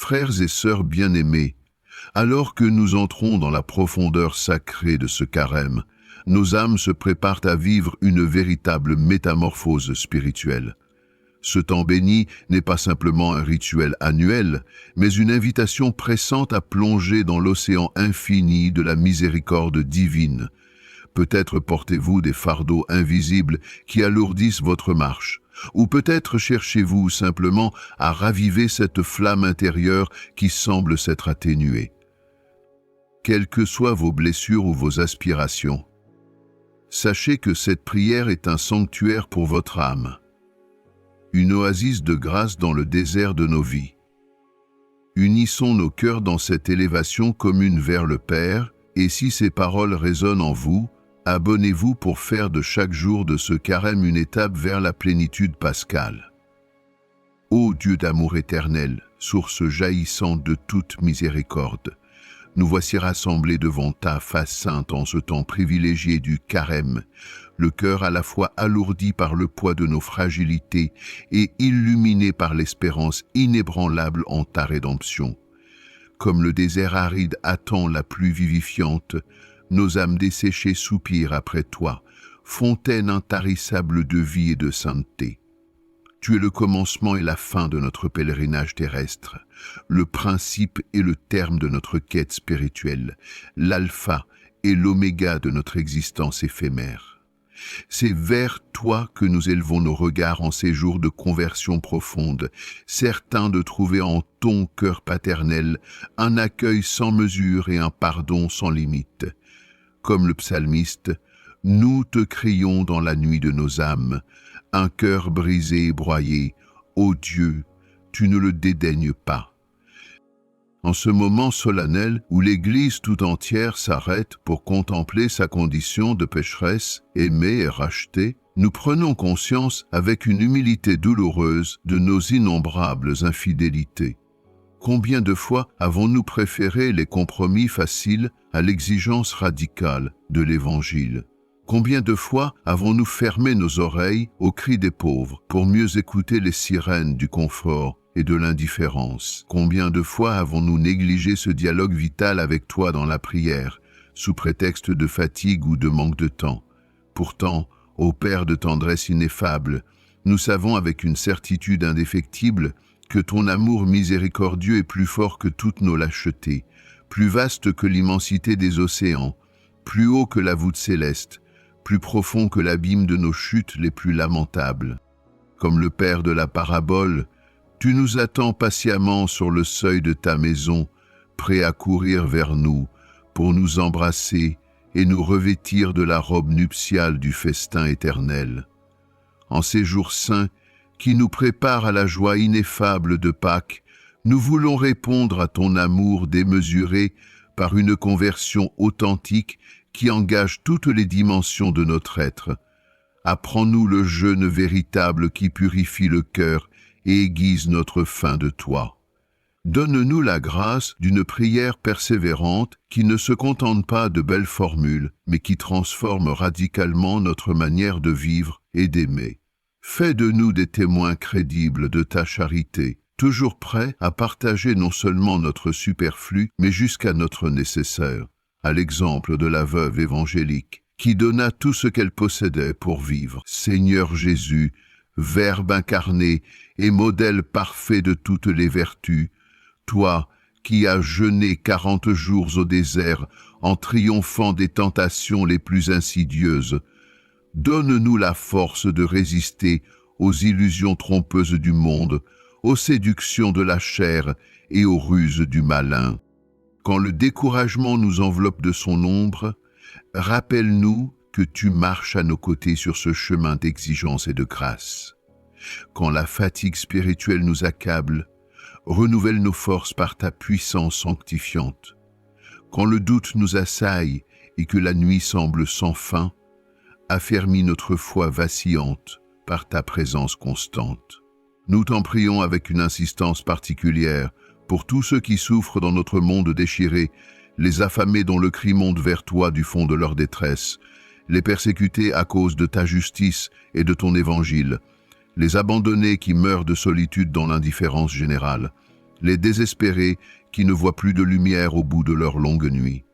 Frères et sœurs bien-aimés, alors que nous entrons dans la profondeur sacrée de ce carême, nos âmes se préparent à vivre une véritable métamorphose spirituelle. Ce temps béni n'est pas simplement un rituel annuel, mais une invitation pressante à plonger dans l'océan infini de la miséricorde divine. Peut-être portez-vous des fardeaux invisibles qui alourdissent votre marche, ou peut-être cherchez-vous simplement à raviver cette flamme intérieure qui semble s'être atténuée. Quelles que soient vos blessures ou vos aspirations, sachez que cette prière est un sanctuaire pour votre âme, une oasis de grâce dans le désert de nos vies. Unissons nos cœurs dans cette élévation commune vers le Père, et si ces paroles résonnent en vous, abonnez-vous pour faire de chaque jour de ce carême une étape vers la plénitude pascale. Ô Dieu d'amour éternel, source jaillissante de toute miséricorde, nous voici rassemblés devant ta face sainte en ce temps privilégié du carême, le cœur à la fois alourdi par le poids de nos fragilités et illuminé par l'espérance inébranlable en ta rédemption. Comme le désert aride attend la pluie vivifiante, nos âmes desséchées soupirent après toi, fontaine intarissable de vie et de sainteté. Tu es le commencement et la fin de notre pèlerinage terrestre, le principe et le terme de notre quête spirituelle, l'alpha et l'oméga de notre existence éphémère. C'est vers toi que nous élevons nos regards en ces jours de conversion profonde, certains de trouver en ton cœur paternel un accueil sans mesure et un pardon sans limite. Comme le psalmiste, nous te crions dans la nuit de nos âmes, un cœur brisé et broyé, ô Dieu, tu ne le dédaignes pas. En ce moment solennel où l'Église tout entière s'arrête pour contempler sa condition de pécheresse, aimée et rachetée, nous prenons conscience avec une humilité douloureuse de nos innombrables infidélités. Combien de fois avons-nous préféré les compromis faciles à l'exigence radicale de l'Évangile? Combien de fois avons-nous fermé nos oreilles aux cris des pauvres pour mieux écouter les sirènes du confort et de l'indifférence? Combien de fois avons-nous négligé ce dialogue vital avec toi dans la prière, sous prétexte de fatigue ou de manque de temps? Pourtant, ô Père de tendresse ineffable, nous savons avec une certitude indéfectible que ton amour miséricordieux est plus fort que toutes nos lâchetés, plus vaste que l'immensité des océans, plus haut que la voûte céleste, plus profond que l'abîme de nos chutes les plus lamentables. Comme le Père de la parabole, tu nous attends patiemment sur le seuil de ta maison, prêt à courir vers nous, pour nous embrasser et nous revêtir de la robe nuptiale du festin éternel. En ces jours saints, qui nous préparent à la joie ineffable de Pâques, nous voulons répondre à ton amour démesuré par une conversion authentique qui engage toutes les dimensions de notre être. Apprends-nous le jeûne véritable qui purifie le cœur et aiguise notre faim de toi. Donne-nous la grâce d'une prière persévérante qui ne se contente pas de belles formules, mais qui transforme radicalement notre manière de vivre et d'aimer. Fais de nous des témoins crédibles de ta charité, toujours prêts à partager non seulement notre superflu, mais jusqu'à notre nécessaire, à l'exemple de la veuve évangélique, qui donna tout ce qu'elle possédait pour vivre. Seigneur Jésus, Verbe incarné et modèle parfait de toutes les vertus, toi qui as jeûné 40 jours au désert en triomphant des tentations les plus insidieuses, donne-nous la force de résister aux illusions trompeuses du monde, aux séductions de la chair et aux ruses du malin. Quand le découragement nous enveloppe de son ombre, rappelle-nous que tu marches à nos côtés sur ce chemin d'exigence et de grâce. Quand la fatigue spirituelle nous accable, renouvelle nos forces par ta puissance sanctifiante. Quand le doute nous assaille et que la nuit semble sans fin, affermis notre foi vacillante par ta présence constante. Nous t'en prions avec une insistance particulière pour tous ceux qui souffrent dans notre monde déchiré, les affamés dont le cri monte vers toi du fond de leur détresse, les persécutés à cause de ta justice et de ton évangile, les abandonnés qui meurent de solitude dans l'indifférence générale, les désespérés qui ne voient plus de lumière au bout de leur longue nuit.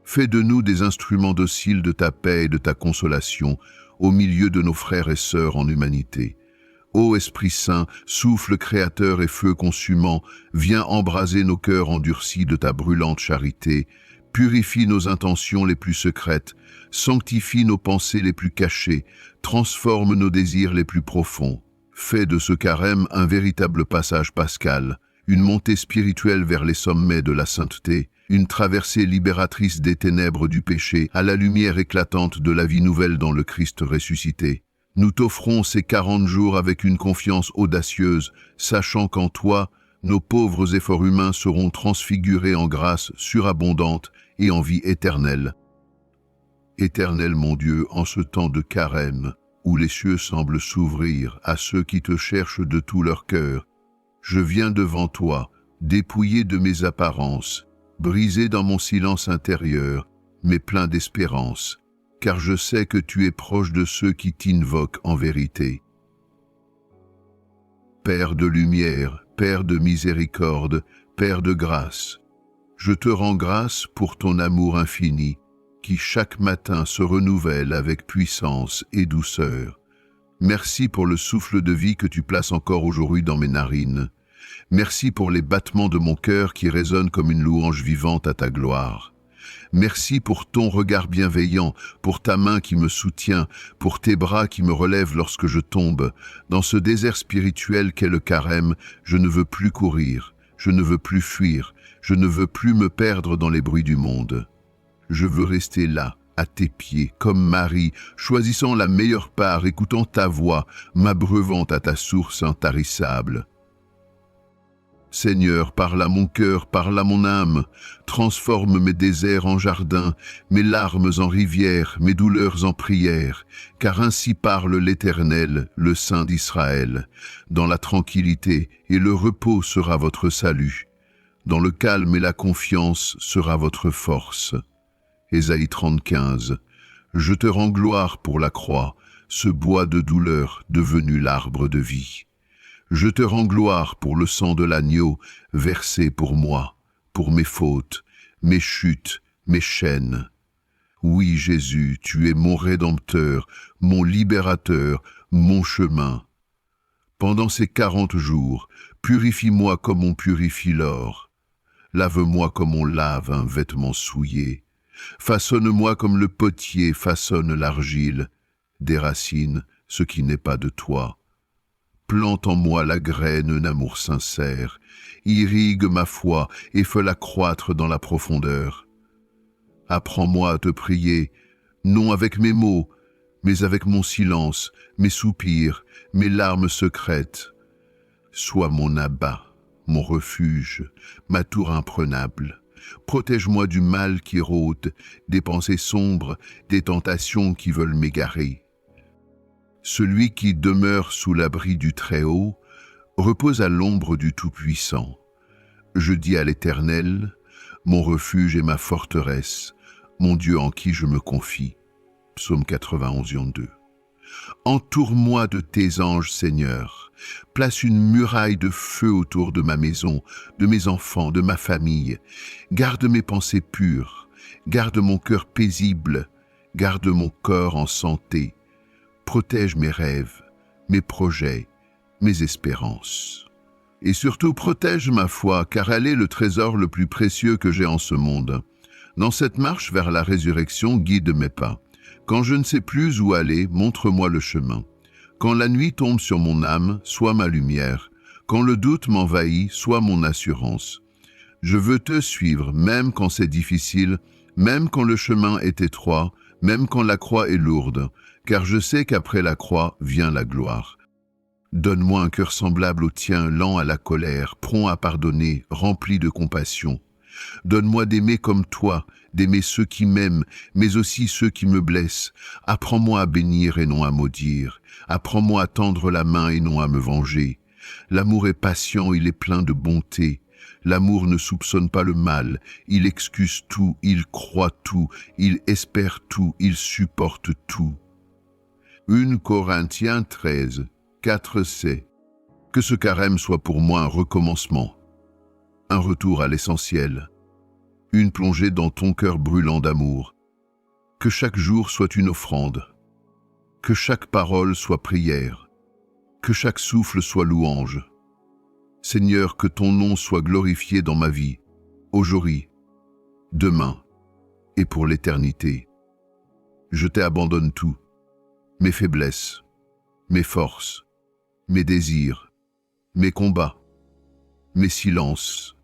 Fais de nous des instruments dociles de ta paix et de ta consolation au milieu de nos frères et sœurs en humanité. Ô Esprit Saint, souffle créateur et feu consumant, viens embraser nos cœurs endurcis de ta brûlante charité, purifie nos intentions les plus secrètes, sanctifie nos pensées les plus cachées, transforme nos désirs les plus profonds. Fais de ce carême un véritable passage pascal, une montée spirituelle vers les sommets de la sainteté, une traversée libératrice des ténèbres du péché à la lumière éclatante de la vie nouvelle dans le Christ ressuscité. Nous t'offrons ces 40 jours avec une confiance audacieuse, sachant qu'en toi, nos pauvres efforts humains seront transfigurés en grâce surabondante et en vie éternelle. Éternel mon Dieu, en ce temps de carême, où les cieux semblent s'ouvrir à ceux qui te cherchent de tout leur cœur, je viens devant toi, dépouillé de mes apparences, brisé dans mon silence intérieur, mais plein d'espérance, car je sais que tu es proche de ceux qui t'invoquent en vérité. Père de lumière, Père de miséricorde, Père de grâce, je te rends grâce pour ton amour infini, qui chaque matin se renouvelle avec puissance et douceur. Merci pour le souffle de vie que tu places encore aujourd'hui dans mes narines. Merci pour les battements de mon cœur qui résonnent comme une louange vivante à ta gloire. Merci pour ton regard bienveillant, pour ta main qui me soutient, pour tes bras qui me relèvent lorsque je tombe. Dans ce désert spirituel qu'est le carême, je ne veux plus courir, je ne veux plus fuir, je ne veux plus me perdre dans les bruits du monde. Je veux rester là, à tes pieds, comme Marie, choisissant la meilleure part, écoutant ta voix, m'abreuvant à ta source intarissable. Seigneur, parle à mon cœur, parle à mon âme, transforme mes déserts en jardins, mes larmes en rivières, mes douleurs en prières, car ainsi parle l'Éternel, le Saint d'Israël. Dans la tranquillité et le repos sera votre salut, dans le calme et la confiance sera votre force. Ésaïe 35. Je te rends gloire pour la croix, ce bois de douleur devenu l'arbre de vie. Je te rends gloire pour le sang de l'agneau versé pour moi, pour mes fautes, mes chutes, mes chaînes. Oui, Jésus, tu es mon Rédempteur, mon Libérateur, mon chemin. Pendant ces 40 jours, purifie-moi comme on purifie l'or. Lave-moi comme on lave un vêtement souillé. Façonne-moi comme le potier façonne l'argile. Déracine ce qui n'est pas de toi. Plante en moi la graine d'amour sincère, irrigue ma foi et fais-la croître dans la profondeur. Apprends-moi à te prier, non avec mes mots, mais avec mon silence, mes soupirs, mes larmes secrètes. Sois mon abat, mon refuge, ma tour imprenable. Protège-moi du mal qui rôde, des pensées sombres, des tentations qui veulent m'égarer. Celui qui demeure sous l'abri du Très-Haut repose à l'ombre du Tout-Puissant. Je dis à l'Éternel, mon refuge et ma forteresse, mon Dieu en qui je me confie. Psaume 91, 2. Entoure-moi de tes anges, Seigneur. Place une muraille de feu autour de ma maison, de mes enfants, de ma famille. Garde mes pensées pures, garde mon cœur paisible, garde mon corps en santé. Protège mes rêves, mes projets, mes espérances. Et surtout protège ma foi, car elle est le trésor le plus précieux que j'ai en ce monde. Dans cette marche vers la résurrection, guide mes pas. Quand je ne sais plus où aller, montre-moi le chemin. Quand la nuit tombe sur mon âme, sois ma lumière. Quand le doute m'envahit, sois mon assurance. Je veux te suivre, même quand c'est difficile, même quand le chemin est étroit, même quand la croix est lourde, car je sais qu'après la croix vient la gloire. Donne-moi un cœur semblable au tien, lent à la colère, prompt à pardonner, rempli de compassion. Donne-moi d'aimer comme toi, d'aimer ceux qui m'aiment, mais aussi ceux qui me blessent. Apprends-moi à bénir et non à maudire. Apprends-moi à tendre la main et non à me venger. L'amour est patient, il est plein de bonté. L'amour ne soupçonne pas le mal, il excuse tout, il croit tout, il espère tout, il supporte tout. 1 Corinthiens 13, 4c. Que ce carême soit pour moi un recommencement, un retour à l'essentiel, une plongée dans ton cœur brûlant d'amour. Que chaque jour soit une offrande, que chaque parole soit prière, que chaque souffle soit louange. Seigneur, que ton nom soit glorifié dans ma vie, aujourd'hui, demain et pour l'éternité. Je t'abandonne tout, mes faiblesses, mes forces, mes désirs, mes combats, mes silences,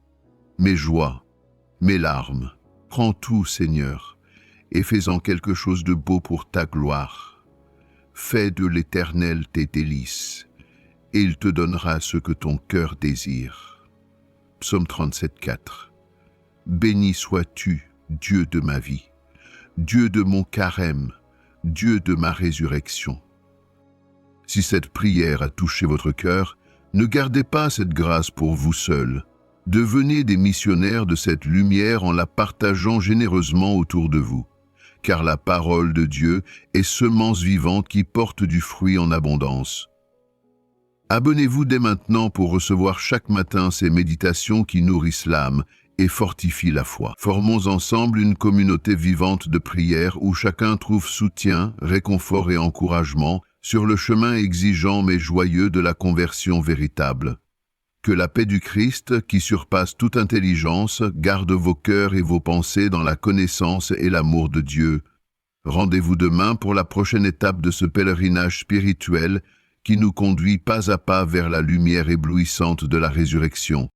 mes joies, mes larmes. Prends tout, Seigneur, et fais-en quelque chose de beau pour ta gloire. Fais de l'Éternel tes délices, et il te donnera ce que ton cœur désire. Psaume 37, 4. Béni sois-tu, Dieu de ma vie, Dieu de mon carême, Dieu de ma résurrection. Si cette prière a touché votre cœur, ne gardez pas cette grâce pour vous seuls. Devenez des missionnaires de cette lumière en la partageant généreusement autour de vous, car la parole de Dieu est semence vivante qui porte du fruit en abondance. Abonnez-vous dès maintenant pour recevoir chaque matin ces méditations qui nourrissent l'âme et fortifient la foi. Formons ensemble une communauté vivante de prière où chacun trouve soutien, réconfort et encouragement sur le chemin exigeant mais joyeux de la conversion véritable. Que la paix du Christ, qui surpasse toute intelligence, garde vos cœurs et vos pensées dans la connaissance et l'amour de Dieu. Rendez-vous demain pour la prochaine étape de ce pèlerinage spirituel qui nous conduit pas à pas vers la lumière éblouissante de la résurrection.